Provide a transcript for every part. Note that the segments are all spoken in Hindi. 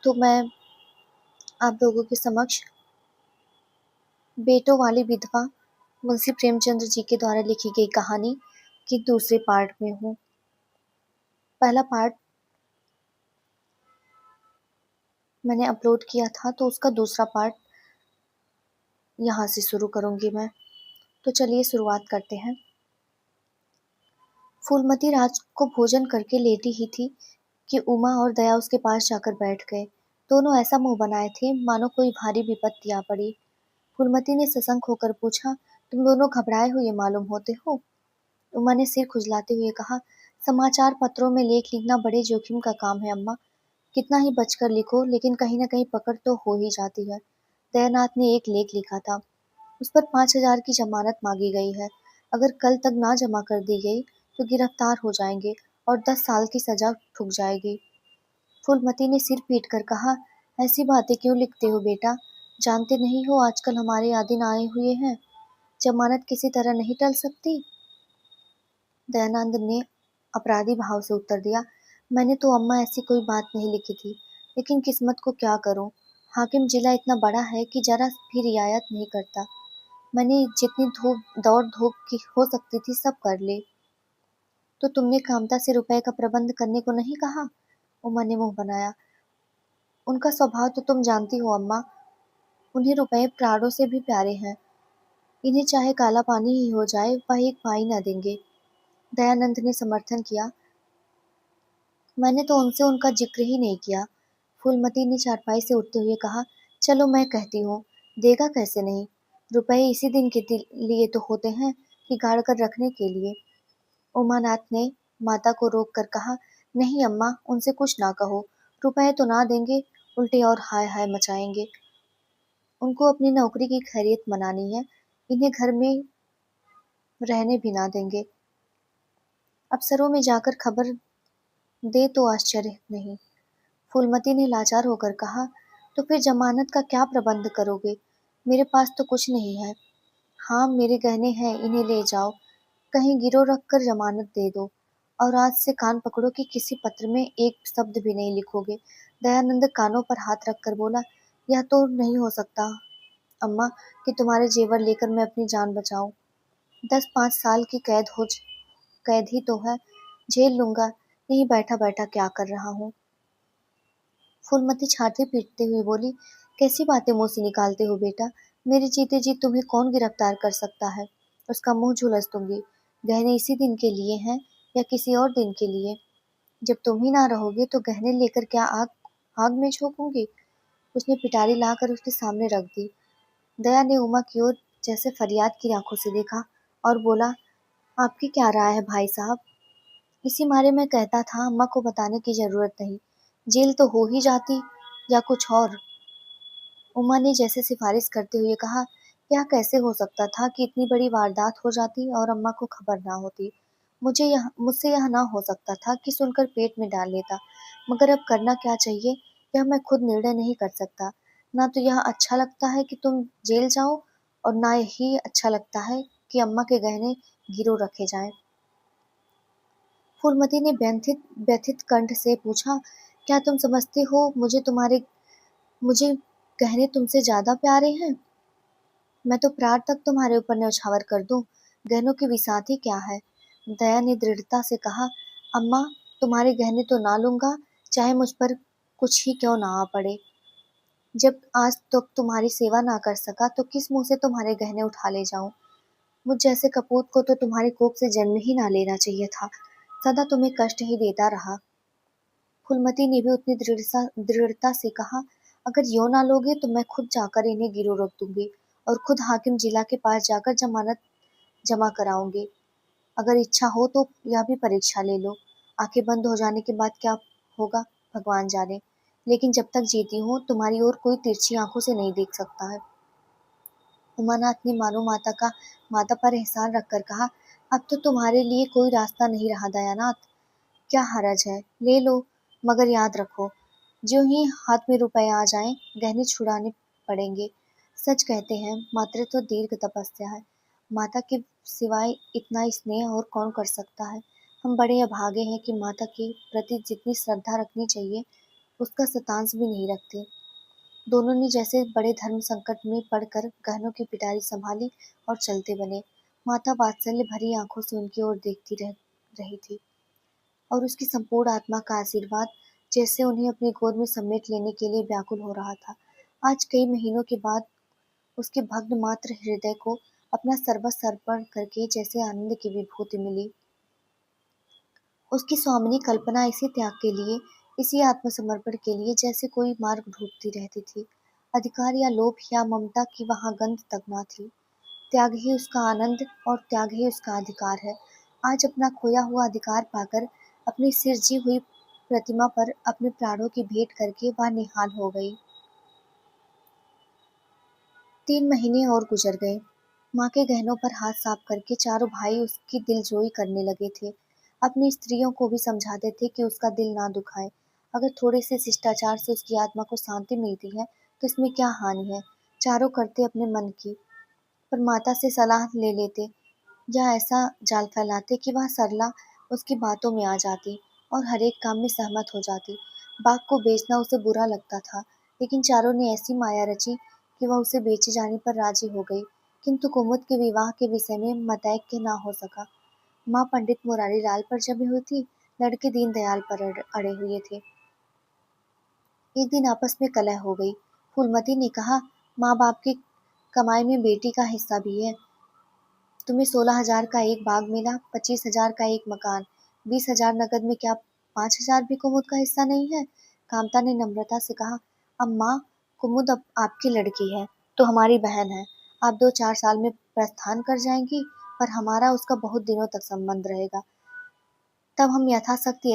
तो मैं आप लोगों के समक्ष बेटों वाली विधवा मुंशी प्रेमचंद्र जी के द्वारा लिखी गई कहानी के दूसरे पार्ट में हूँ। पहला पार्ट मैंने अपलोड किया था, तो उसका दूसरा पार्ट यहाँ से शुरू करूँगी मैं। तो चलिए शुरुआत करते हैं। फूलमती रात को भोजन करके लेटी ही थी कि उमा और दया उसके पास जाकर बैठ गए। दोनों ऐसा मुंह बनाए थे मानो कोई भारी विपत्ति आ पड़ी। फूलमती ने सशंक होकर पूछा, तुम दोनों घबराए हुए मालूम होते हो? उमा ने सिर खुजलाते हुए कहा, समाचार पत्रों में लेख लिखना बड़े जोखिम का काम है अम्मा। कितना ही बचकर लिखो, लेकिन कहीं न कहीं पकड़ तो हो ही जाती है। दयानाथ ने एक लेख लिखा था, उस पर 5,000 की जमानत मांगी गई है। अगर कल तक ना जमा कर दी गई तो गिरफ्तार हो जाएंगे और 10 साल की सजा ठुक जाएगी। फूलमती ने सिर पीट कर कहा, ऐसी बातें क्यों लिखते हो बेटा? जानते नहीं हो आजकल हमारे आदिन आए हुए हैं, जमानत किसी तरह नहीं टल सकती। दयानंद ने अपराधी भाव से उत्तर दिया, मैंने तो अम्मा ऐसी कोई बात नहीं लिखी थी, लेकिन किस्मत को क्या करूं? हाकिम जिला इतना बड़ा है कि जरा भी रियायत नहीं करता। मैंने जितनी दौड़ धूप की हो सकती थी सब कर ली। तो तुमने कामता से रुपए का प्रबंध करने को नहीं कहा? उमा ने मुंह बनाया। उनका स्वभाव तो तुम जानती हो अम्मा, उन्हें रुपए प्राणों से भी प्यारे हैं। इन्हें चाहे काला पानी ही हो जाए, वह एक पाई न देंगे। दयानंद ने समर्थन किया, मैंने तो उनसे उनका जिक्र ही नहीं किया। फूलमती ने चारपाई से उठते हुए कहा, चलो मैं कहती हूँ, देगा कैसे नहीं? रुपए इसी दिन के लिए तो होते हैं कि गाड़ कर रखने के लिए। उमानाथ ने माता को रोक कर कहा, नहीं अम्मा, उनसे कुछ ना कहो। रुपए तो ना देंगे, उल्टे और हाय हाय मचाएंगे। उनको अपनी नौकरी की खैरियत मनानी है, इन्हें घर में रहने भी ना देंगे। अफसरों में जाकर खबर दे तो आश्चर्य नहीं। फूलमती ने लाचार होकर कहा, तो फिर जमानत का क्या प्रबंध करोगे? मेरे पास तो कुछ नहीं है। हाँ, मेरे गहने हैं, इन्हें ले जाओ, कहीं गिरो रख कर जमानत दे दो, और आज से कान पकड़ो कि किसी पत्र में एक शब्द भी नहीं लिखोगे। दयानंद कानों पर हाथ रखकर बोला, यह तो नहीं हो सकता अम्मा कि तुम्हारे जेवर लेकर मैं अपनी जान बचाऊं। 10-5 साल की कैद ही तो है, झेल लूंगा। यहीं बैठा बैठा क्या कर रहा हूँ। फूलमती छाती पीटते हुए बोली, कैसी बातें मुंह से निकालते हो बेटा? मेरे जीते जी तुम्हें कौन गिरफ्तार कर सकता है? उसका मुंह झुलस दूंगी। गहने इसी दिन के लिए हैं या किसी और दिन के लिए? जब तुम ही ना रहोगे तो गहने लेकर क्या आग आग में झोंकूंगी? उसने पिटारी लाकर उसके सामने रख दी। दया ने उमा की ओर जैसे फरियाद की आंखों से देखा और बोला, आपकी क्या राय है भाई साहब? इसी मारे मैं कहता था अम्मा को बताने की जरूरत नहीं, जेल तो हो ही जाती या कुछ और। उमा ने जैसे सिफारिश करते हुए कहा, यह कैसे हो सकता था कि इतनी बड़ी वारदात हो जाती और अम्मा को खबर ना होती? मुझसे यह ना हो सकता था कि सुनकर पेट में डाल लेता, मगर अब करना क्या चाहिए यह मैं खुद निर्णय नहीं कर सकता। ना तो यह अच्छा लगता है कि तुम जेल जाओ, और ना ही अच्छा लगता है कि अम्मा के गहने गिरो रखे जाएं। फूलमती ने व्यथित व्यथित कंठ से पूछा, क्या तुम समझते हो मुझे गहने तुमसे ज्यादा प्यारे हैं? मैं तो प्राण तक तुम्हारे ऊपर न्यौछावर कर दूं। गहनों की विसाती क्या है? दया ने दृढ़ता से कहा, अम्मा, तुम्हारे गहने तो ना लूंगा, चाहे मुझ पर कुछ ही क्यों ना आ पड़े। जब आज तक तुम्हारी सेवा ना कर सका तो किस मुंह से तुम्हारे गहने उठा ले जाऊं? मुझ जैसे कपूत को तो तुम्हारी कोख से जन्म ही ना लेना चाहिए था, सदा तुम्हें कष्ट ही देता रहा। फूलमती ने भी उतनी दृढ़ता से कहा, अगर यो ना लोगे तो मैं खुद जाकर इन्हें गिरो रख दूंगी और खुद हाकिम जिला के पास जाकर जमानत जमा कराऊंगी। अगर इच्छा हो तो यह भी परीक्षा ले लो। आंखें बंद हो जाने के बाद क्या होगा भगवान जाने, लेकिन जब तक जीती हूँ तुम्हारी ओर कोई तिरछी आंखों से नहीं देख सकता है। उमानाथ ने मानो माता पर एहसान रखकर कहा, अब तो तुम्हारे लिए कोई रास्ता नहीं रहा दयानाथ। क्या हरज है, ले लो, मगर याद रखो, ज्यों ही हाथ में रुपए आ जाएं, गहने छुड़ाने पड़ेंगे। सच कहते हैं, मातृत्व दीर्घ तपस्या है। माता के सिवाय इतना स्नेह और कौन कर सकता है? हम बड़े अभागे हैं कि माता के प्रति जितनी श्रद्धा रखनी चाहिए उसका शतांश भी नहीं रखते। दोनों ने जैसे बड़े धर्म संकट में पड़कर गहनों की पिटारी संभाली और चलते बने। माता वात्सल्य भरी आंखों से उनकी ओर देखती रही थी और उसकी संपूर्ण आत्मा का आशीर्वाद जैसे उन्हें अपनी गोद में समेट लेने के लिए व्याकुल हो रहा था। आज कई महीनों के बाद उसके भग्न मात्र हृदय को अपना सर्वस्व अर्पण करके जैसे आनंद की विभूति मिली। उसकी स्वामिनी कल्पना इसी त्याग के लिए, इसी आत्मसमर्पण के लिए जैसे कोई मार्ग ढूंढती रहती थी। अधिकार या लोभ या ममता की वहां गंध तक न थी। त्याग ही उसका आनंद और त्याग ही उसका अधिकार है। आज अपना खोया हुआ अधिकार पाकर अपनी सिरजी हुई प्रतिमा पर अपने प्राणों की भेंट करके वह निहाल हो गई। 3 महीने और गुजर गए। माँ के गहनों पर हाथ साफ करके चारों भाई उसकी दिलजोई करने लगे थे। अपनी स्त्रियों को भी समझाते थे कि उसका दिल ना दुखाए। अगर थोड़े से शिष्टाचार से उसकी आत्मा को शांति मिलती है तो इसमें क्या हानि है। चारों करते अपने मन की, पर माता से सलाह ले लेते या ऐसा जाल फैलाते कि वह सरला उसकी बातों में आ जाती और हर एक काम में सहमत हो जाती। बाग को बेचना उसे बुरा लगता था, लेकिन चारों ने ऐसी माया रची कि वह उसे बेचे जाने पर राजी हो गई। किंतु कुमुद के विवाह के विषय में मतैक्य ना हो सका। माँ पंडित मुरारी लाल पर जमी हुई थी, लड़के दीनदयाल पर अड़े हुए थे। एक दिन आपस में कलह हो गई। फूलमती ने कहा, माँ बाप की कमाई में बेटी का हिस्सा भी है। तुम्हें 16,000 का एक बाग मिला, 25,000 का एक मकान, 20,000 नकद में, क्या 5,000 भी कुमुद का हिस्सा नहीं है? कामता ने नम्रता से कहा, अम्मा, कुमुद अब आपकी लड़की है तो हमारी बहन है। आप 2-4 साल में प्रस्थान कर जाएंगी, पर हमारा उसका बहुत दिनों तक संबंध रहेगा। तब हम यथाशक्ति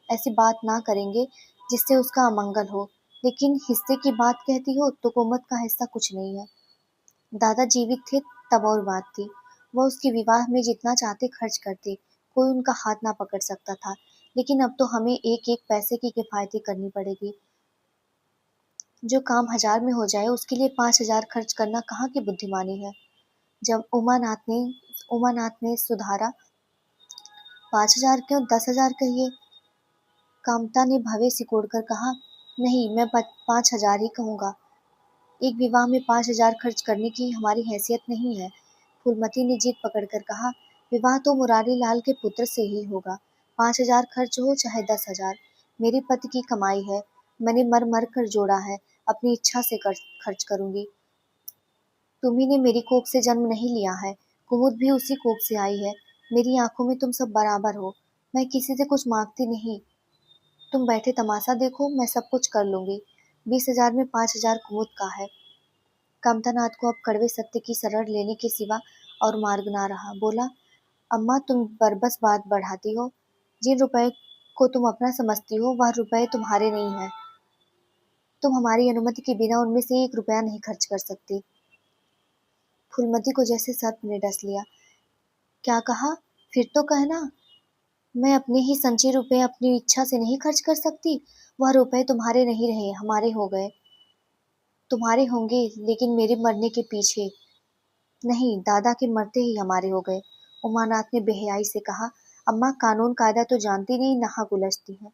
ऐसी बात ना करेंगे जिससे उसका अमंगल हो। लेकिन हिस्से की बात कहती हो तो कुमुद का हिस्सा कुछ नहीं है। दादा जीवित थे तब और बात थी। वह उसके विवाह में जितना चाहते खर्च करते, कोई उनका हाथ ना पकड़ सकता था। लेकिन अब तो हमें एक एक पैसे की किफायती करनी पड़ेगी। जो काम 1,000 में हो जाए उसके लिए 5,000 खर्च करना कहाँ की बुद्धिमानी है। जब उमानाथ ने सुधारा, 5,000 क्यों, 10,000 कहिए। कामता ने भवें सिकोड़कर कहा, नहीं, मैं 5,000 ही कहूँगा। एक विवाह में 5,000 खर्च करने की हमारी हैसियत नहीं है। फूलमती ने जिद पकड़कर कहा, विवाह तो मुरारी लाल के पुत्र से ही होगा। 5,000 खर्च हो चाहे 10,000, मेरे पति की कमाई है। मैंने मर मर कर जोड़ा है, अपनी इच्छा से खर्च करूंगी। तुम्ही ने मेरी कोख से जन्म नहीं लिया है, कुमुद भी उसी कोख से आई है। मेरी आंखों में तुम सब बराबर हो। मैं किसी से कुछ मांगती नहीं। तुम बैठे तमाशा देखो, मैं सब कुछ कर लूंगी। 20,000 में 5,000 कुमुद का है। कामतानाथ को अब कड़वे सत्य की शरण लेने के सिवा और मार्ग ना रहा। बोला, अम्मा, तुम बरबस बात बढ़ाती हो। जिन रुपए को तुम अपना समझती हो वह रुपए तुम्हारे नहीं है। तुम हमारी अनुमति के बिना उनमें से 1 रुपया नहीं खर्च कर सकती। फूलमती को जैसे सर्प ने डस लिया। क्या कहा? फिर तो कहना। मैं अपने ही संचय रुपए अपनी इच्छा से नहीं खर्च कर सकती। वह रुपए तुम्हारे नहीं रहे, हमारे हो गए। तुम्हारे होंगे, लेकिन मेरे मरने के पीछे नहीं, दादा के मरते ही हमारे हो गए। उमानाथ ने बेहयाई से कहा, अम्मा, कानून कायदा तो जानती नहीं, नाहक उलझती है।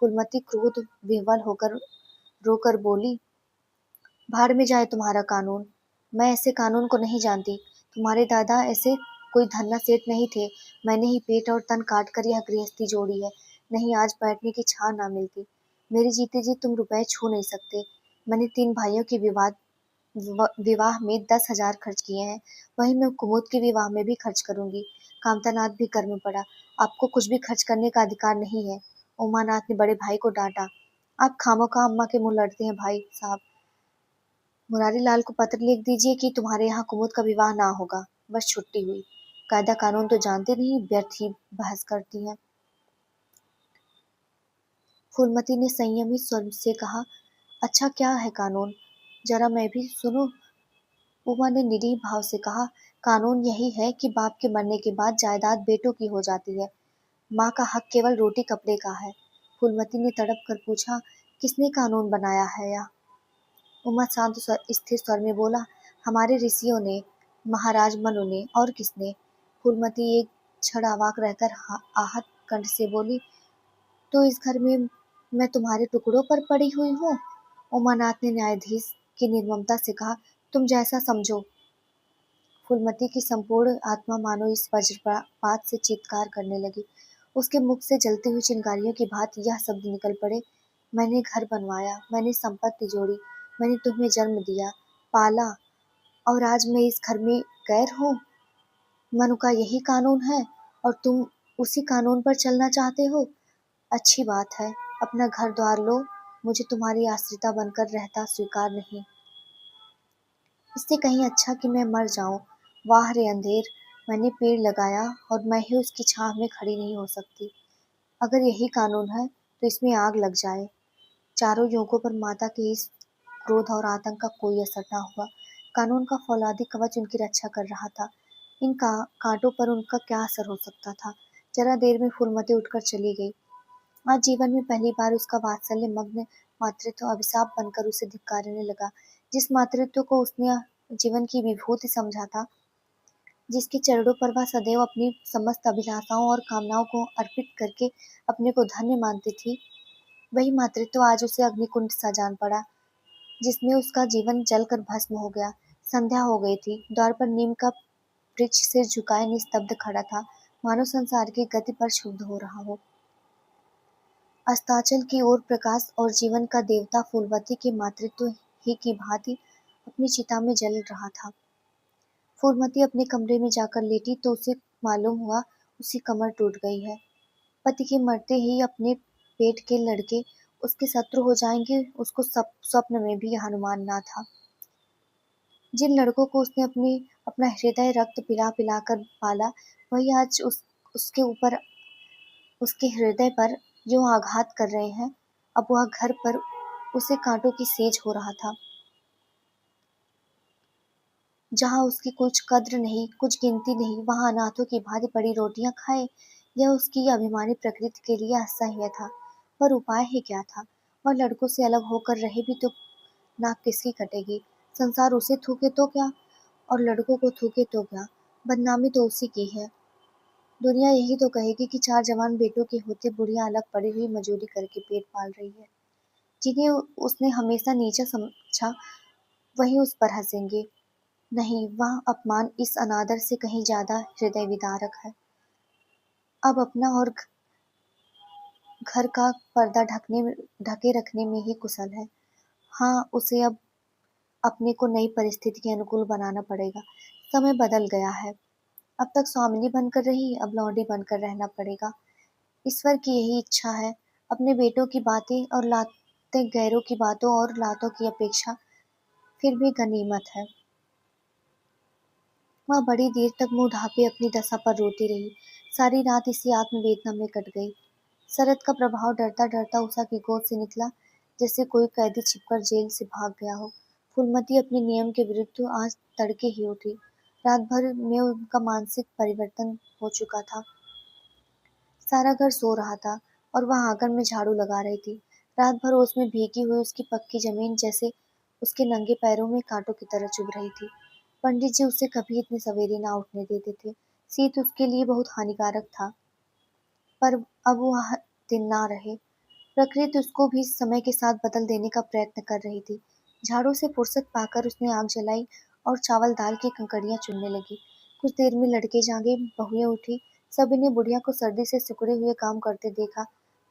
फूलमती क्रोध विह्वल होकर रोकर बोली, भाड़ में जाए तुम्हारा कानून। मैं ऐसे कानून को नहीं जानती। तुम्हारे दादा ऐसे कोई धन्ना सेठ नहीं थे। मैंने ही पेट और तन काट कर यह गृहस्थी जोड़ी है, नहीं आज बैठने की छां ना मिलती। मेरे जीते जी तुम रुपए छू नहीं सकते। मैंने 3 भाइयों के विवाह में 10,000 खर्च किए हैं, वही मैं कुमुद के विवाह में भी खर्च करूंगी। कामतानाथ भी कर में पड़ा, आपको कुछ भी खर्च करने का अधिकार नहीं है। उमानाथ ने बड़े भाई को डांटा, आप खामोखा अम्मा के मुंह लड़ते हैं भाई साहब। मुरारी लाल को पत्र लिख दीजिए कि तुम्हारे यहाँ कुमुद का विवाह ना होगा। बस छुट्टी हुई। कायदा कानून तो जानते नहीं, व्यर्थ ही बहस करती हैं। फूलमती ने संयमी स्वर से कहा, अच्छा क्या है कानून, जरा मैं भी सुनूं। उमा ने निरीह भाव से कहा, कानून यही है कि बाप के मरने के बाद जायदाद बेटों की हो जाती है। माँ का हक केवल रोटी कपड़े का है। फूलमती ने तड़प कर पूछा, किसने कानून बनाया है या? उमा शांत स्थिर स्वर में बोला, हमारे ऋषियों ने, महाराज मनु ने, और किसने? फूलमती एक क्षण अवाक रहकर आहत कंठ से बोली, तो इस घर में मैं तुम्हारे टुकड़ों पर पड़ी हुई हूँ? उमानाथ ने न्यायाधीश की निर्ममता से कहा, तुम जैसा समझो। फूलमती की संपूर्ण आत्मा मानो इस वज्रपात से चीत्कार करने लगी। उसके मुख से जलती हुई चिंगारियों की भांति यह शब्द निकल पड़े, मैंने घर बनवाया, मैंने संपत्ति जोड़ी, मैंने तुम्हें जन्म दिया, पाला, और आज मैं इस घर में गैर हूँ। मनु का यही कानून है और तुम उसी कानून पर चलना चाहते हो। अच्छी बात है, अपना घर द्वार लो, मुझे तुम्हारी आश्रिता बनकर रहता स्वीकार नहीं। इससे कहीं अच्छा कि मैं मर जाऊं। वाह रे अंधेर, मैंने पेड़ लगाया और मैं ही उसकी छांव में खड़ी नहीं हो सकती। अगर यही कानून है तो इसमें आग लग जाए। चारों युगों पर माता के इस क्रोध और आतंक का कोई असर न हुआ। कानून का फौलादी कवच उनकी रक्षा कर रहा था। इन कांटों पर उनका क्या असर हो सकता था। जरा देर में फूलमती उठकर चली गई। आज जीवन में पहली बार उसका वात्सल्य मग्न मातृत्व अभिशाप बनकर उसे धिक्कारने लगा। जिस मातृत्व को उसने जीवन की विभूति समझा था, जिसके चरणों पर वह सदैव अपनी समस्त अभिलाषाओं और कामनाओं को अर्पित करके अपने को धन्य मानती थी, वही मातृत्व आज उसे अग्निकुंड सा जान पड़ा, जिसमें उसका जीवन जलकर भस्म हो गया। संध्या हो गई थी। द्वार पर नीम का वृक्ष सिर झुकाए निस्तब्ध खड़ा था, मानो संसार की गति पर क्षुब्ध हो रहा हो। अस्ताचल की ओर प्रकाश और जीवन का देवता फूलवती के मातृत्व ही की भांति अपनी चिता में जल रहा था। फूलमती अपने कमरे में जाकर लेटी तो उसे मालूम हुआ उसकी कमर टूट गई है। पति के मरते ही अपने पेट के लड़के उसके शत्रु हो जाएंगे, उसको स्वप्न में भी यह अनुमान ना था। जिन लड़कों को उसने अपना हृदय रक्त पिला पिला कर पाला, वही आज उसके ऊपर, उसके हृदय पर जो आघात कर रहे हैं। अब वह घर पर उसे कांटों की सेज हो रहा था। जहाँ उसकी कुछ कद्र नहीं, कुछ गिनती नहीं, वहाँ अनाथों की भांति पड़ी रोटियां खाए, यह उसकी अभिमानी प्रकृति के लिए असह्य था। पर उपाय ही क्या था। और लड़कों से अलग होकर रहे भी तो नाक किसकी कटेगी। संसार उसे थूके तो क्या, और लड़कों को थूके तो क्या, बदनामी तो उसी की है। दुनिया यही तो कहेगी कि चार जवान बेटों के होते बुढ़िया अलग पड़ी हुई मजूरी करके पेट पाल रही है। जिन्हें उसने हमेशा नीचा समझा, वही उस पर हंसेंगे। नहीं, वह अपमान इस अनादर से कहीं ज्यादा हृदय विदारक है। अब अपना और घर का पर्दा ढके रखने में ही कुशल है। हाँ, उसे अब अपने को नई परिस्थिति के अनुकूल बनाना पड़ेगा। समय बदल गया है। अब तक स्वामिनी बनकर रही, अब लौंडी बनकर रहना पड़ेगा। ईश्वर की यही इच्छा है। अपने बेटों की बातें और लाते गैरों की बातों और लातों की अपेक्षा फिर भी गनीमत है। वह बड़ी देर तक मुंह ढांपे अपनी दशा पर रोती रही। सारी रात इसी आत्मवेदना में कट गई। शरद का प्रभाव डरता डरता उषा की गोद से निकला, जैसे कोई कैदी छिपकर जेल से भाग गया हो। फूलमती अपने नियम के विरुद्ध आज तड़के ही उठी। रात भर में उनका मानसिक परिवर्तन हो चुका था। सारा घर सो रहा था और वह आंगन में झाड़ू लगा रही थी। रात भर उसमें भीगी हुई उसकी पक्की जमीन जैसे उसके नंगे पैरों में कांटों की तरह चुभ रही थी। पंडित जी उसे कभी इतने सवेरे ना उठने देते थे। शीत उसके लिए बहुत हानिकारक था। पर अब वह दिन ना रहे। प्रकृति उसको भी समय के साथ बदल देने का प्रयत्न कर रही थी। झाड़ू से फुर्सत पाकर उसने आग जलाई और चावल दाल की कंकड़ियां चुनने लगी। कुछ देर में लड़के जागे, बहुएं उठी। सभी ने बुढ़िया को सर्दी से सिकुड़े हुए काम करते देखा,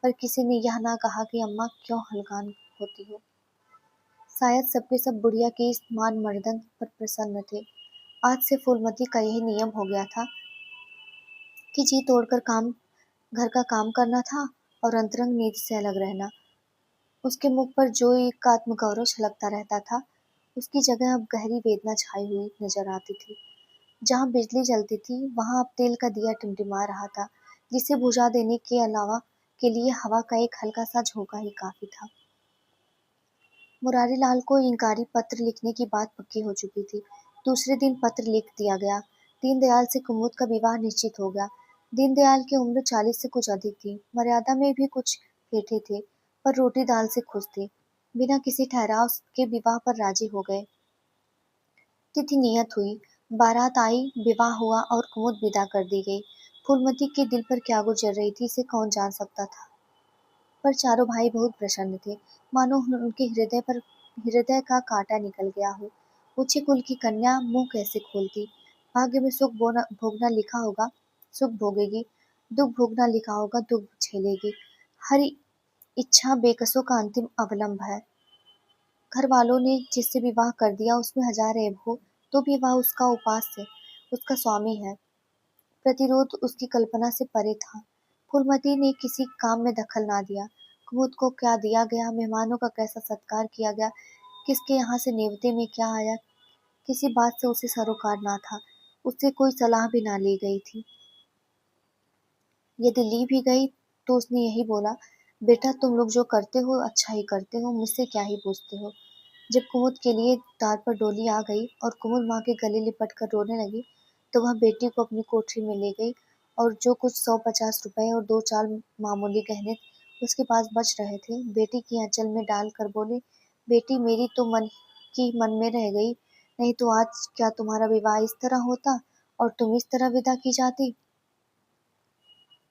पर किसी ने यह ना कहा कि अम्मा क्यों हलकान होती हो। शायद सबके सब बुढ़िया के इस मान मर्दन पर प्रसन्न थे। आज से फूलमती का यही नियम हो गया था कि जी तोड़कर घर का काम करना था और अंतरंग नीति से अलग रहना। उसके मुख पर जो एक आत्मगौरव छलकता रहता था, उसकी जगह अब गहरी वेदना छाई हुई नजर आती थी। जहाँ बिजली जलती थी, वहाँ अब तेल का दिया टिमटिमा रहा था, जिसे बुझा देने के अलावा के लिए हवा का एक हल्का सा झोंका ही काफी था। मुरारी लाल को इंकारी पत्र लिखने की बात पक्की हो चुकी थी। दूसरे दिन पत्र लिख दिया गया। दीनदयाल से कुमुद का विवाह निश्चित हो गया। दीनदयाल की उम्र 40 से कुछ अधिक थी। मर्यादा में भी कुछ हेठे थे, पर रोटी दाल से खुश थे। बिना किसी ठहराव के विवाह पर राजी हो गए। तिथि नियत हुई, बारात आई, विवाह हुआ और कुमुद विदा कर दी गई। फूलमती के दिल पर क्या गुजर रही थी इसे कौन जान सकता था। पर चारों भाई बहुत प्रसन्न थे, मानो उनके हृदय का कांटा निकल गया हो। ऊंचे कुल की कन्या मुंह कैसे खोलती। भाग्य में सुख भोगना लिखा होगा, सुख भोगेगी। दुख भोगना लिखा होगा, दुख झेलेगी। हर इच्छा बेकसों का अंतिम अवलंब है। घर वालों ने जिससे विवाह कर दिया उसमें हजार ऐब हो, तो भी वह उसका उपास्य, उसका स्वामी है। प्रतिरोध उसकी कल्पना से परे था। फूलमती ने किसी काम में दखल ना दिया। कुमुद को क्या दिया गया, मेहमानों का कैसा सत्कार किया गया, किसके यहाँ से नेवते में क्या आया, किसी बात से उसे सरोकार ना था। उससे कोई सलाह भी ना ली गई थी। यदि ली भी गई तो उसने यही बोला, बेटा तुम लोग जो करते हो अच्छा ही करते हो, मुझसे क्या ही पूछते हो। जब कुमुद के लिए द्वार पर डोली आ गई और कुमुद माँ के गले लिपट कर रोने लगी, तो वह बेटी को अपनी कोठरी में ले गई और जो कुछ 150 रुपए और दो चार मामूली गहने उसके पास बच रहे थे, बेटी की आंचल में डाल कर बोली, बेटी मेरी तो मन की मन में रह गई, नहीं तो आज क्या तुम्हारा विवाह इस तरह होता और तुम इस तरह विदा की जाती।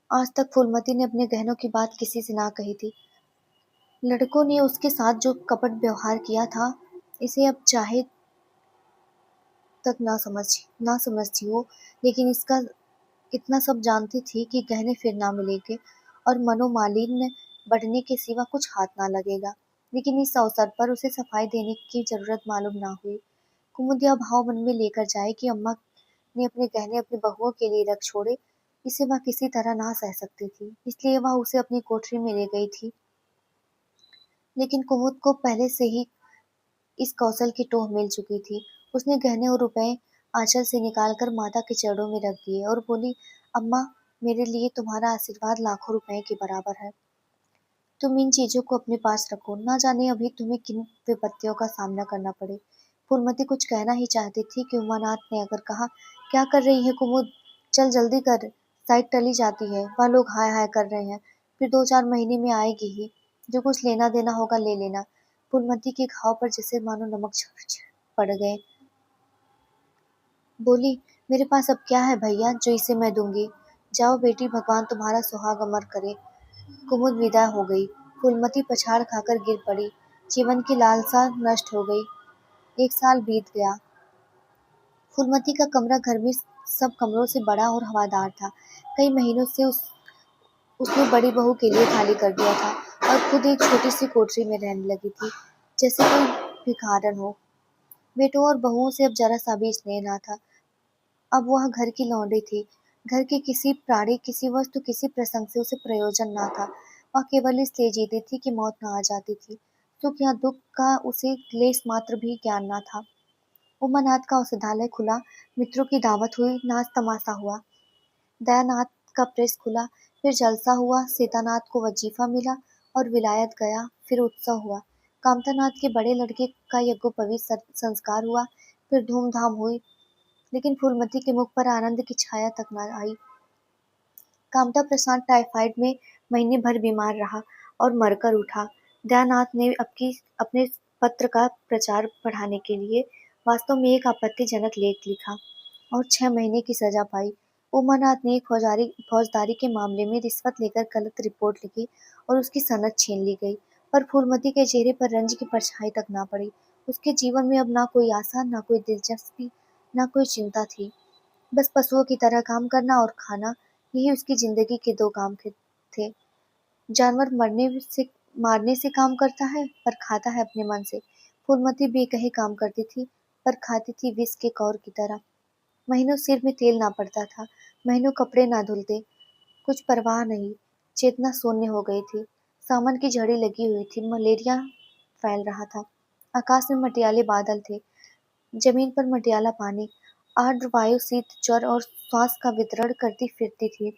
आज तक फूलमती ने अपने गहनों की बात किसी से ना कही थी। लड़कों ने उसके साथ जो कपट व्यवहार किया था, इसे अब चाहे तक ना समझती हो, लेकिन इसका इतना सब जानती थी कि गहने फिर ना मिलेंगे और मनोमालिन्य बढ़ने के सिवा कुछ हाथ ना लगेगा। लेकिन इस अवसर पर उसे सफाई देने की जरूरत मालूम ना हुई। कुमुद यह भाव मन में लेकर जाए कि अम्मा ने अपने गहने अपनी बहुओं के लिए रख छोड़े, इसे वह किसी तरह ना सह सकती थी, इसलिए वह उसे अपनी कोठरी में ले गई थी। लेकिन कुमुद को पहले से ही इस कौशल की टोह मिल चुकी थी। उसने गहने और रुपए आंचल से निकालकर माता के चरणों में रख दिए और बोली, अम्मा मेरे लिए तुम्हारा आशीर्वाद लाखों रुपए के बराबर है। तुम इन चीजों को अपने पास रखो, ना जाने अभी तुम्हें किन विपत्तियों का सामना करना पड़े। फूलमती कुछ कहना ही चाहती थी कि उमानाथ ने आकर कहा, क्या कर रही है कुमुद, चल जल्दी कर, साइड टली जाती है, वह लोग हाय हाय कर रहे हैं, फिर 2-4 महीने में आएगी ही, जो कुछ लेना देना होगा ले लेना। फूलमती के घाव पर जैसे मानो नमक पड़ गए। बोली, मेरे पास अब क्या है भैया जो इसे मैं दूंगी। जाओ बेटी, भगवान तुम्हारा सुहाग अमर करे। कुमुद विदा हो गई। फूलमती पछाड़ खाकर गिर पड़ी। जीवन की लालसा नष्ट हो गई। 1 साल बीत गया। फूलमती का कमरा घर में सब कमरों से बड़ा और हवादार था। कई महीनों से उसने बड़ी बहू के लिए खाली कर दिया था और खुद एक छोटी सी कोठरी में रहने लगी थी, जैसे कोई भिखारन हो। बेटों और बहुओं से अब जरा सा भी स्नेह ना था। अब वह घर की लौंडी थी। घर के किसी प्राणी, किसी वस्तु, किसी प्रसंग से उसे प्रयोजन ना था। वह केवल इसलिए जीती थी कि मौत न आ जाती थी। सुख या दुख का उसे क्लेश मात्र भी ज्ञान न था। उमानाथ का औषधालय खुला, मित्रों की दावत हुई, नाच तमाशा हुआ। दयानाथ का प्रेस खुला, फिर जलसा हुआ, सीतानाथ को वजीफा मिला और विलायत गया, फिर उत्सव हुआ। कामतानाथ के बड़े लड़के का यज्ञोपवीत संस्कार हुआ, फिर धूमधाम हुई, लेकिन फूलमती के मुख पर आनंद की छाया तक न आई। कामता प्रसाद टाइफाइड में महीने भर बीमार रहा और मरकर उठा। दयानाथ ने अपने पत्र का प्रचार बढ़ाने के लिए वास्तव में एक आपत्तिजनक लेख लिखा और 6 महीने की सजा पाई। उमानाथ ने फौजदारी के मामले में रिश्वत लेकर गलत रिपोर्ट लिखी और उसकी सनद छीन ली गई। पर फूलमती के चेहरे पर रंज की परछाई तक ना पड़ी। उसके जीवन में अब ना कोई आशा, ना कोई दिलचस्पी, ना कोई चिंता थी। बस पशुओं की तरह काम करना और खाना, यही उसकी जिंदगी के दो काम थे। जानवर मारने से काम करता है, पर खाता है अपने मन से। फूलमती बेकहे काम करती थी, पर खाती थी विष के कौर की तरह। महीनों सिर में तेल ना पड़ता था, महीनों कपड़े ना धुलते, कुछ परवाह नहीं। चेतना शून्य हो गई थी। सामन की झड़ी लगी हुई थी, मलेरिया फैल रहा था। आकाश में मटियाले बादल थे, जमीन पर मटियाला पानी। आर्द्र वायु शीत ज्वर और श्वास का वितरण करती फिरती थी।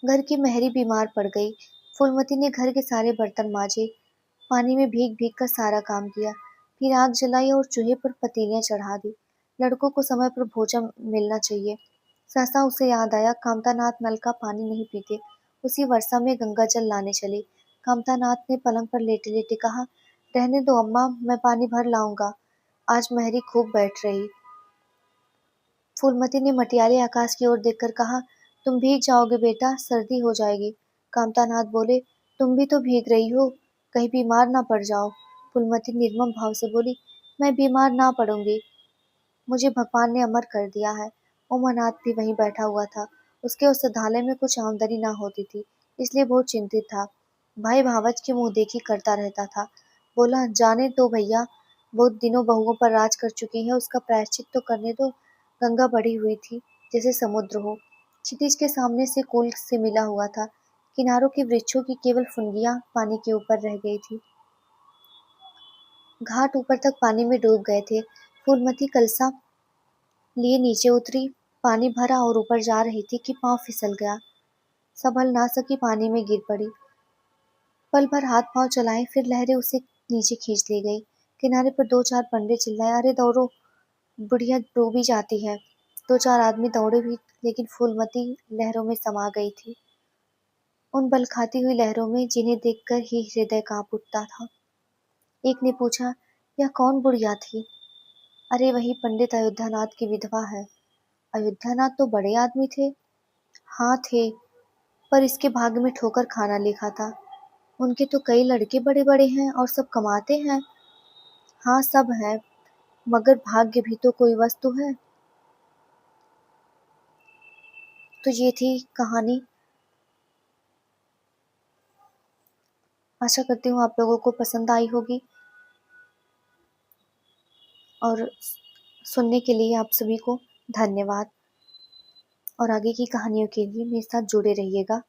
घर की मेहरी बीमार पड़ गई। फूलमती ने घर के सारे बर्तन मांजे, पानी में भीग भीग कर सारा काम किया, फिर आग जलाई और चूल्हे पर पतीलियां चढ़ा दी। लड़कों को समय पर भोजन मिलना चाहिए। सहसा उसे याद आया, कामतानाथ नल का पानी नहीं पीते। उसी वर्षा में गंगा जल लाने चले। कामतानाथ ने पलंग पर लेटे लेटे कहा, रहने दो अम्मा, मैं पानी भर लाऊंगा। आज मेहरी खूब बैठ रही। फूलमती ने मटियाले आकाश की ओर देखकर कहा, तुम भीग जाओगे बेटा, सर्दी हो जाएगी। कामतानाथ बोले, तुम भी तो भीग रही हो, कहीं बीमार ना पड़ जाओ। फूलमती निर्मम भाव से बोली, मैं बीमार ना पड़ूंगी, मुझे भगवान ने अमर कर दिया है। उमानाथ भी वहीं बैठा हुआ था। उसके उस औषधालय में कुछ आमदनी ना होती थी, इसलिए बहुत चिंतित था। भाई भावच की मुंह देखी करता रहता था। बोला, जाने दो भैया, बहुत दिनों बहुओं पर राज कर चुकी है, उसका प्रायश्चित तो करने दो। गंगा बढ़ी हुई थी, जैसे समुद्र हो। क्षितिज के सामने से कोल से मिला हुआ था। किनारों के वृक्षों की केवल फुनगियां पानी के ऊपर रह गई थी। घाट ऊपर तक पानी में डूब गए थे। फूलमती कलसा लिए नीचे उतरी, पानी भरा और ऊपर जा रही थी कि पांव फिसल गया। संभल ना सकी, पानी में गिर पड़ी। पल भर हाथ पांव चलाए, फिर लहरें उसे नीचे खींच ले गई। किनारे पर दो चार पंडे चिल्लाए, अरे दौड़ो, बुढ़िया डूबी जाती है। दो चार आदमी दौड़े भी, लेकिन फूलमती लहरों में समा गई थी, उन बल खाती हुई लहरों में जिन्हें देखकर ही हृदय कांप उठता था। एक ने पूछा, यह कौन बुढ़िया थी? अरे वही पंडित अयोध्यानाथ की विधवा है। अयोध्यानाथ तो बड़े आदमी थे। हाँ थे, पर इसके भाग्य में ठोकर खाना लिखा था। उनके तो कई लड़के बड़े बड़े हैं और सब कमाते हैं। हाँ सब है, मगर भाग्य भी तो कोई वस्तु है। तो ये थी कहानी। आशा करती हूँ आप लोगों को पसंद आई होगी, और सुनने के लिए आप सभी को धन्यवाद। और आगे की कहानियों के लिए मेरे साथ जुड़े रहिएगा।